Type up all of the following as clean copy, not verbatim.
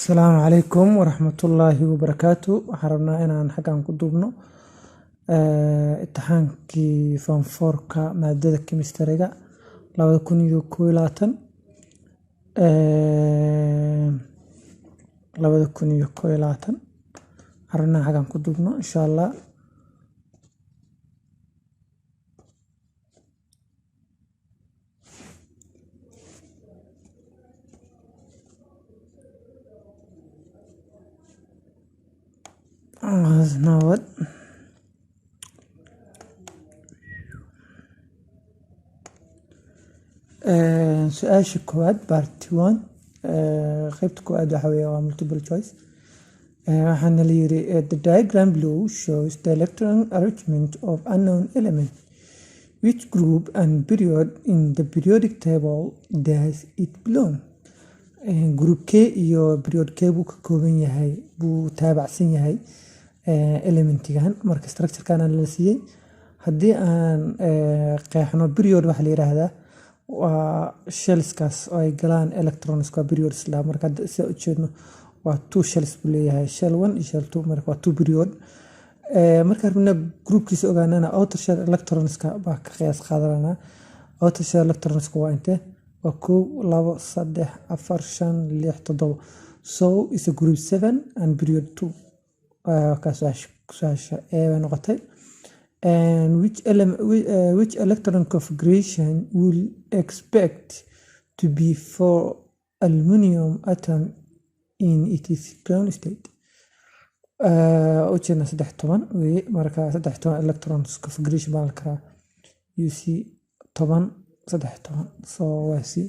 السلام عليكم ورحمة الله وبركاته. حرمنا إن حقا كدوبنا امتحانكي فان فوركا مادة كيمستريغا لابد كونيو كويلاتن لابد كونيو كويلاتن حرمنا حقا كدوبنا إن شاء الله. نود سؤال كواد بارت 1 قيبت كواد وحوية multiple choice. waxaana la yiri the diagram below shows the electron arrangement of unknown element. Which group and period in the periodic table does it belong? group K iyo period K buu ka kooban yahay buu taabacsan yahay elementigan marka structure-kan la siiyay. haddii aan qeexno period waxa la yiraahdaa waa shells-kaas oo ay galaan electrons ka periods la marka si u jeedno waa two shells buu leeyahay shell 1 iyo shell 2 marka waa two period. marka rabna groupkiisa ogaanana outer shell electrons ka baa ka qiyaas qaadanana. outer shell electrons waa intee waa 1 2 3 4 5 6 7 so is a group 7 and period 2 kaasasha ee noqotay. And which electron configuration will expect to be for aluminum atom in its ground state? وجهنا 13 ومركا 13 electrons configuration baan karaa UC 10 13 so wasi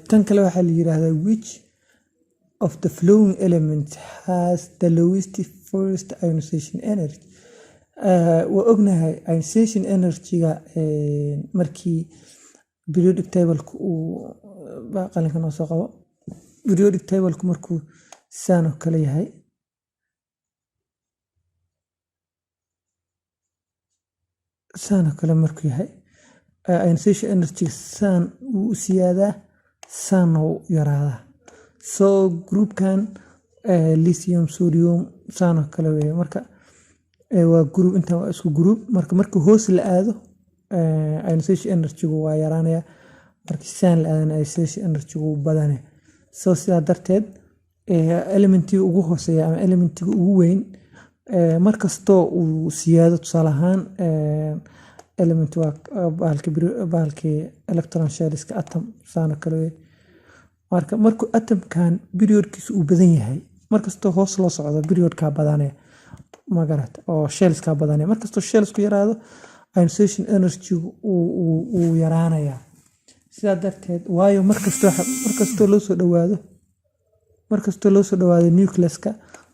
tan kale waxa la yiraahdaa which of the following elements has the lowest first ionization energy? wa ognahay ionization energy-ga markii periodic table-ku uu qalinka noo soo qabo periodic table-ku markuu saan oo kale yahay saan oo kale markuu yahay ionization energy saan uu siyaadaa saan uu yaraadaa. so groupkan lithium sodium saan oo kale weeye marka waa group inta waa isku group marka hoos la aado ionization energy waa yaraanaya marka saan la aadana ionization energy badanaya. so sidaa darteed elementiga ugu hooseeya ama elementiga ugu weyn markastoo uu siyaado tusaale ahaan element waa baalkii electron shells-ka atom saan oo kale weeye markuu atomkan periodkiisu uu badan yahay markastoo hoos loo socdo periodka badanaya magarata oo shells-ka badanaya markastoo shells-ku yaraado ionization energy uu yaraanaya. sidaa darteed waayo markastoo loo soo dhawaado nucleus-ka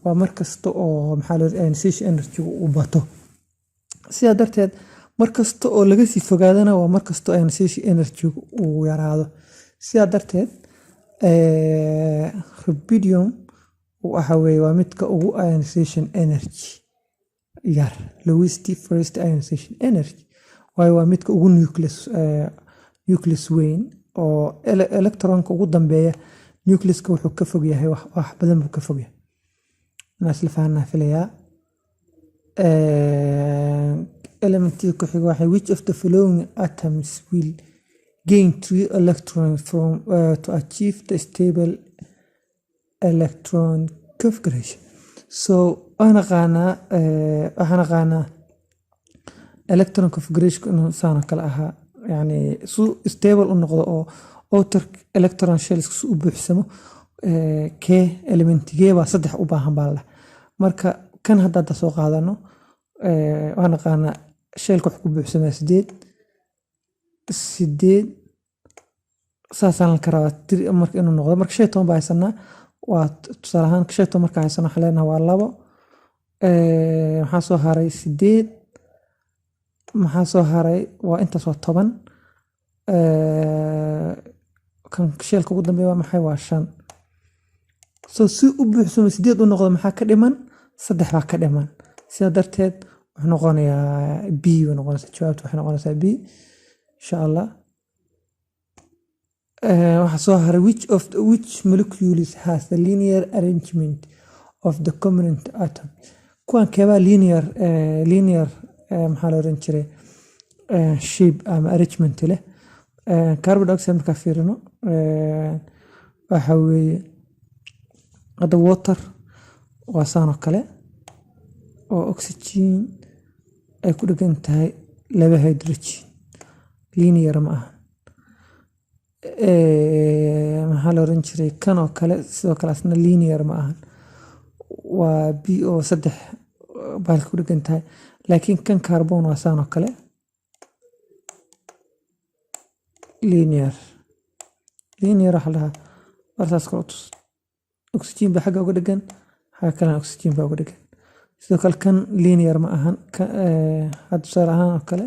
waa markasta oo maxaa la ionization energy uu bato. sidaa darteed markasta oo laga sii fogaadana waa markasta ionization energy uu yaraado. sidaa darteed rubidium waxa weeye waa midka ugu ionization energy yar lowest first ionization energy waayo waa midka ugu nucleus weyn oo electronka ugu dambeeya nucleus-ka wuxuu ka fog yahay wax badan buu ka fog yahay. naas la fahanaa filayaa. elementiga ku xiga waxa which of the following atoms will gain 3 electrons from to achieve the stable electron configuration? so waxaan aqaanaa electron configuration inuu saan kala ahaa yani su stable u noqdo oo outer electron shells u buuxsamo k elementigee baa 3 u baahan baa la marka kan hadda soo qaadano waxaan aqaanaa shellka wuxuu ku buuxsamaa 8 saasaan ka rabaa marka inuu noqdo marka 15 baa haysanaa waa tusaale ahaan 15 marka haysanaa waxa leenahay waa 2 maxaa soo haray 8 maxaa soo haray waa intaas waa 10 kan shellka ugu dambeeya waa maxay waa 5 so si u buuxsamo 8 u noqdo maxaa ka dhiman 3 baa ka dhiman. sidaa darteed wuxuu noqonayaa B wuxuu noqonaysaa jawaabtu waxay noqonaysaa B insha Allah. waxaa soo haray which molecules has the linear arrangement of the covalent atom. kuwan keebaa linear maxaa la oran jiray shape ama arrangement leh. carbon dioxide markaa fiirino waxa weeye hadda water waa saan oo kale oo oxygen ay ku dhagan tahay laba hydrogen linear ma aha. maxaa la oran jiray kan oo kale sidoo kale asna linear ma aha, waa bo saddex baalka ku dhagan tahay. laakiin kan carbon waa saan oo kale linear waxa la dhahaa warsaas kale tus oxygen ba xagga uga dhagan xagga kalena oxygen ba uga dhagan. sidoo kale kan linear ma ahan hadda tusaale ahaan oo kale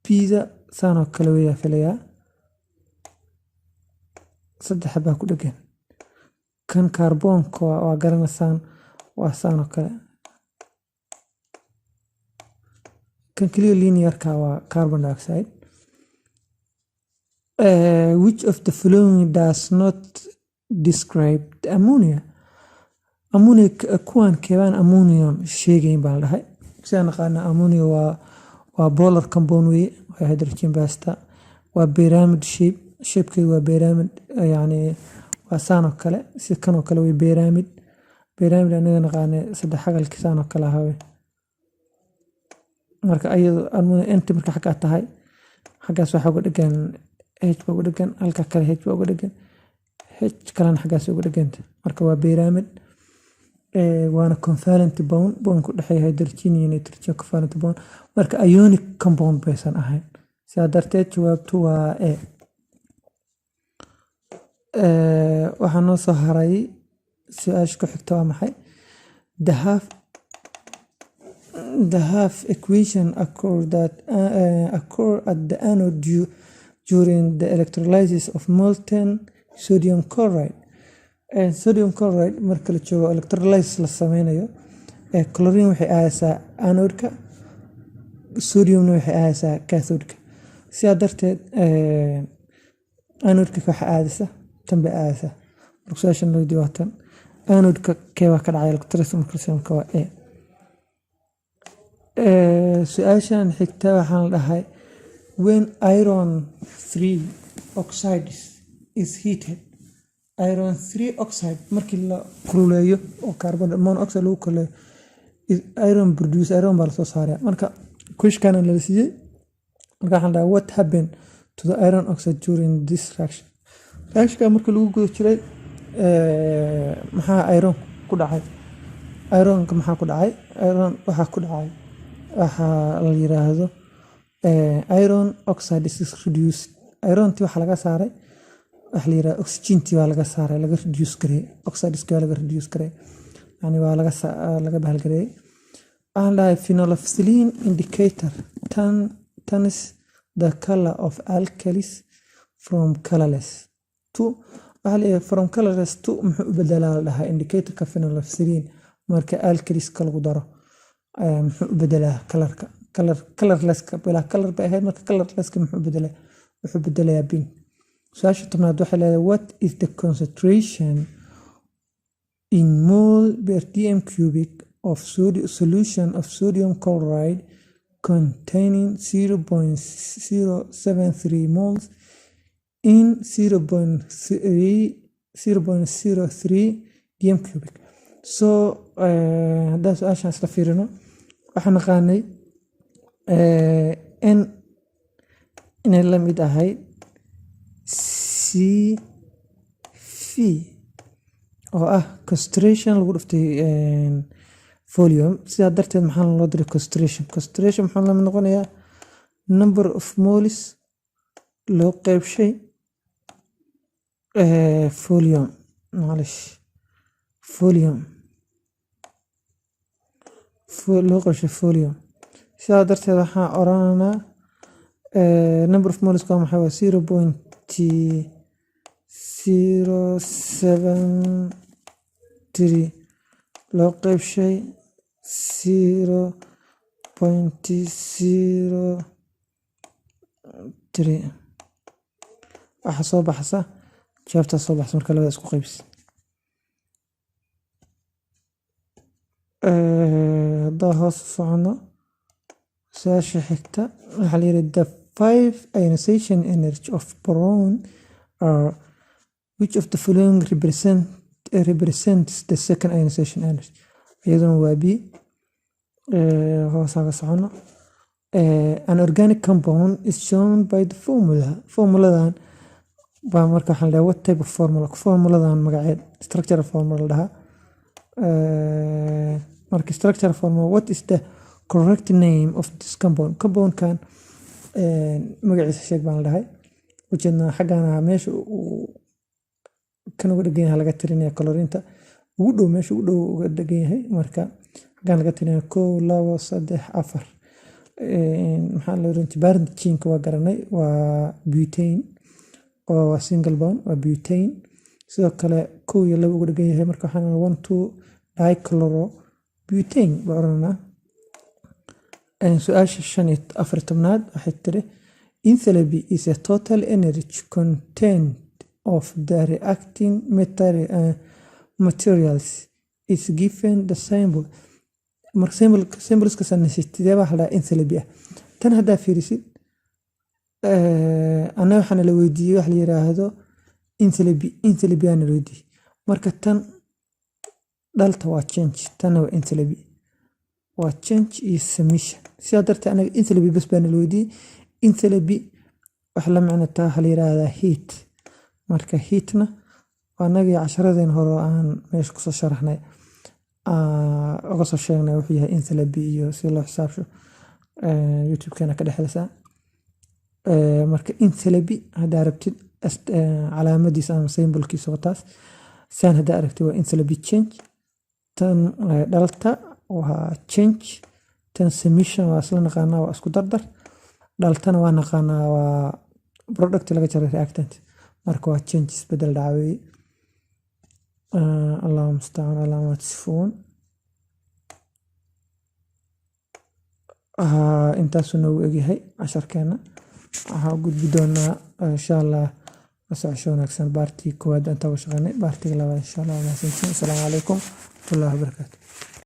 pizza saan oo kale weyaa filayaa saddex baa ku dhagan. kan kaarboonka waa garanaysaan waa saan oo kale. kan kaliya linearka waa carbon dioxide. which of the following does not describe the ammonia kuwan keebaan ammonium sheegayn baa la dhahay. sidaan naqaana ammonia waa polar compound weye, waa hydrogen basta, waa pyramid shapekeedu waa pyramid, yani waa saan oo kale si kan oo kale way pyramid anaga naqaane saddex xagalki saan oo kale ahaa. marka ayadu ammonia inta marka xagga tahay xaggaas waxa uga dhagan H baa uga dhagan, halka kale H baa uga dhagan, H kalena xaggaas uga dhaganta. marka waa pyramid waana covalent bond ku dhexeeya hydrogen iyo nitrogen covalent bond. marka ionic compound baysan ahayn, sidaa darteed jawaabtu waa A. waxaa noo soo haray su-aasha ku xigta waa maxay? the half equation occur at the anode during the electrolysis of molten sodium chloride. sodium chloride marka la joogo electrolysis la sameynayo chlorine waxay aadaysaa anode-ka, sodiumna waxay aadaysaa cathode-ka. sidaa darteed anode-ka waxa aadaysa tan bay aadaysaa. marka su-aashan loo diwaatan anode-ka keebaa ka dhacay electrolysis marka waa A. su-aashan xigta waxaan la dhahay when iron 3 oxide is heated. iron 3 oxide markii la kululeeyo oo carbon monoxide lagu kululeeyo iron baa lasoo saaraya. marka kushkana la siiyey marka waxaan dhahay what happened to the iron oxide during this reaction markii lagu guda jiray maxaa iron ku dhacay? ironka maxaa ku dhacay? iron waxaa ku dhacay waxaa la yiraahdo iron oxide is reduced. ironti waxa laga saaray waxa la yiraahdo oxygenti waa laga saaray, laga reduce gareey, oxideskii waa laga reduce gareey, yani waa laga bahal gareey. waxaan dhahay phenolphthalein indicator turns the color of alkalis from colorless to from colorless to muxuu bedelaa la dhahay indicatorka phenolphthalein marka alkaliska lagu daro muxuu bedelaa colorlesska bilaa color bay ahayd, marka colorlesska muxuu bedelayaa pink. su-aasha tobnaad waxay leedahay what is the concentration in mole per dm cubic of solution of sodium chloride containing 0.073 moles in 0.03 dm cubic. so haddaan su-aashaan isla fiirino waxaan naqaanay n inay la mid ahay CV oo ah concentration lagu dhuftay volume. sidaa darteed maxaa loo diray concentration maxaa la mid noqonayaa number of moles loo qeybshay volume loo qeybshay volume. sidaa darteed waxaan oranaynaa number of moles waa maxay? waa 0.073 loo qeybshay 0.0 3 waxa soo baxsa jawaabta soo baxsa marka labada isku qaybis da hoos socono saasha xigta waxa la yiraahdaa the 5 ionization energy of boron are which of the following represents the second ionization energy iyaduna waa b hoosaga socono an organic compound is shown by the formuladan baa marka waxaan leeyahay what type of formuladan magaceed structural formula dhaha marka structural formula what is the correct name of this compound kan magaciisa sheeg baan dhahay wajidna xagana meesha kan ugu dhagan yahay laga tirinaya colorinta ugu dhow meesha ugu dhow uga dhagan yahay marka xagan laga tirinaya 1 2 3 4 maxaa la oran jiray parent chain waa garanay waa butane oo waa single bond waa butane sidoo kale 1 iyo 2 uga dhagan yahay marka waxaan 1 2 dichloro butane baa oranaa su'aasha 14aad waxay tiri enthalpy is a total energy content of the reacting materials is given the symbol marka symbolska sanadee baa la enthalpy tan hadaa fiirisid ana waxaan la weydiiyay wax la yiraahdo enthalpy aan la weydiiyay marka tan delta waa change tan waa enthalpy waa change iyo summation sidaa darteed anaga enthalpy bas baan la weydiiyay enthalpy wax la macno taa hal yiraahdaa heat marka heatna waa anaga casharadeen hore aan meesha ku soo sharaxnay uga soo sheegnay wuxuu yahay enthalpy iyo si loo xisaabsho youtube kana ka dhaxlaysa marka enthalpy hadaa rabtid calaamadiisa ama symbolkiisa wataas saan hadaa aragtid waa enthalpy change tan delta waa change tan summation waa isla naqaanaa waa isku dardar deltana waa naqaanaa waa product laga jaray reactant marka waa change isbedel dhacay اللهم مستعان على ما تصفون intaasuu noogu egyahay casharkeena waxaa gudbi doonaa insha allah masocosho wanaagsan baartii koowaad intaa u shaqeynay baartiga labaad insha allah wanaagsantiin asalaamu calaykum warahmatullahi wabarakaatu